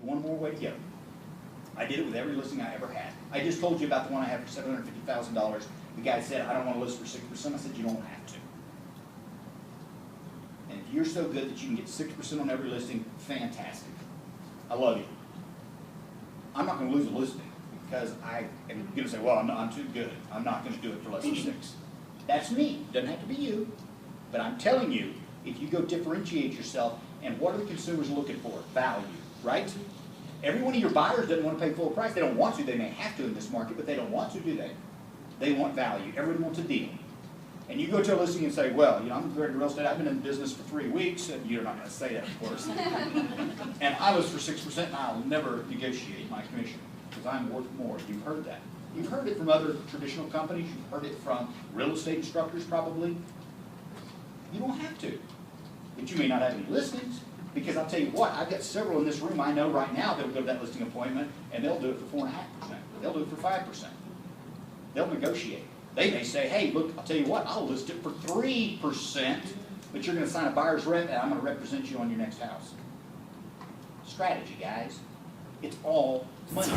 one more way to go. I did it with every listing I ever had. I just told you about the one I had for $750,000. The guy said, I don't want to list for 6%. I said, you don't have to. And if you're so good that you can get 6% on every listing, fantastic. I love you. I'm not going to lose a listing because I am going to say, well, I'm too good. I'm not going to do it for less than 6. That's me. Doesn't have to be you. But I'm telling you, if you go differentiate yourself, and what are the consumers looking for? Value, right? Every one of your buyers doesn't want to pay full price. They don't want to. They may have to in this market, but they don't want to, do they? They want value. Everyone wants a deal. And you go to a listing and say, well, you know, I'm very real estate. I've been in business for 3 weeks. And you're not going to say that, of course. And I was for 6%, and I'll never negotiate my commission because I'm worth more. You've heard that. You've heard it from other traditional companies. You've heard it from real estate instructors, probably. You don't have to. But you may not have any listings. Because I'll tell you what, I've got several in this room I know right now that'll go to that listing appointment and they'll do it for 4.5%. They'll do it for 5%. They'll negotiate. They may say, hey, look, I'll tell you what, I'll list it for 3%, but you're going to sign a buyer's rep and I'm going to represent you on your next house. Strategy, guys. It's all money.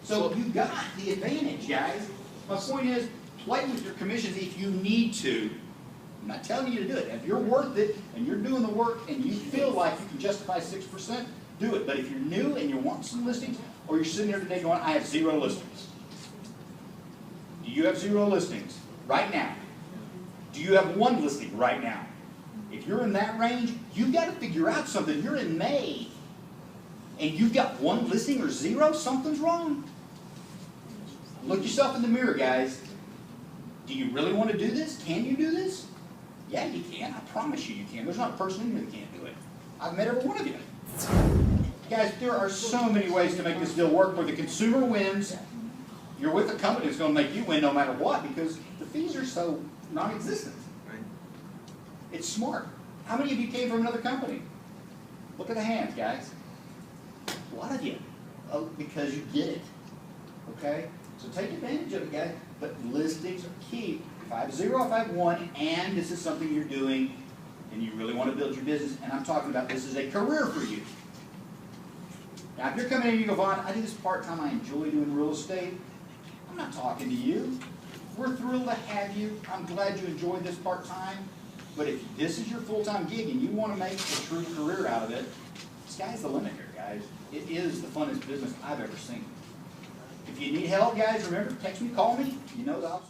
So you've got the advantage, guys. My point is, play with your commissions if you need to. I'm not telling you to do it. If you're worth it and you're doing the work and you feel like you can justify 6%, do it. But if you're new and you want some listings, or you're sitting there today going, I have 0 listings. Do you have 0 listings right now? Do you have 1 listing right now? If you're in that range, you've got to figure out something. You're in May and you've got 1 listing or 0, something's wrong. Look yourself in the mirror, guys. Do you really want to do this? Can you do this? Yeah, you can. I promise you can. There's not a person in here that can't do it. I've met every one of you. Guys, there are so many ways to make this deal work where the consumer wins. You're with a company that's going to make you win no matter what because the fees are so non-existent. It's smart. How many of you came from another company? Look at the hands, guys. A lot of you. Oh, because you get it. Okay? So take advantage of it, guys. But listings are key. If I have 0, if I have 1, and this is something you're doing, and you really want to build your business, and I'm talking about this is a career for you. Now, if you're coming in and you go, Vaughn, I do this part-time, I enjoy doing real estate, I'm not talking to you. We're thrilled to have you. I'm glad you enjoyed this part-time. But if this is your full-time gig and you want to make a true career out of it, sky's the limit here, guys. It is the funnest business I've ever seen. If you need help, guys, remember, text me, call me. You know the option.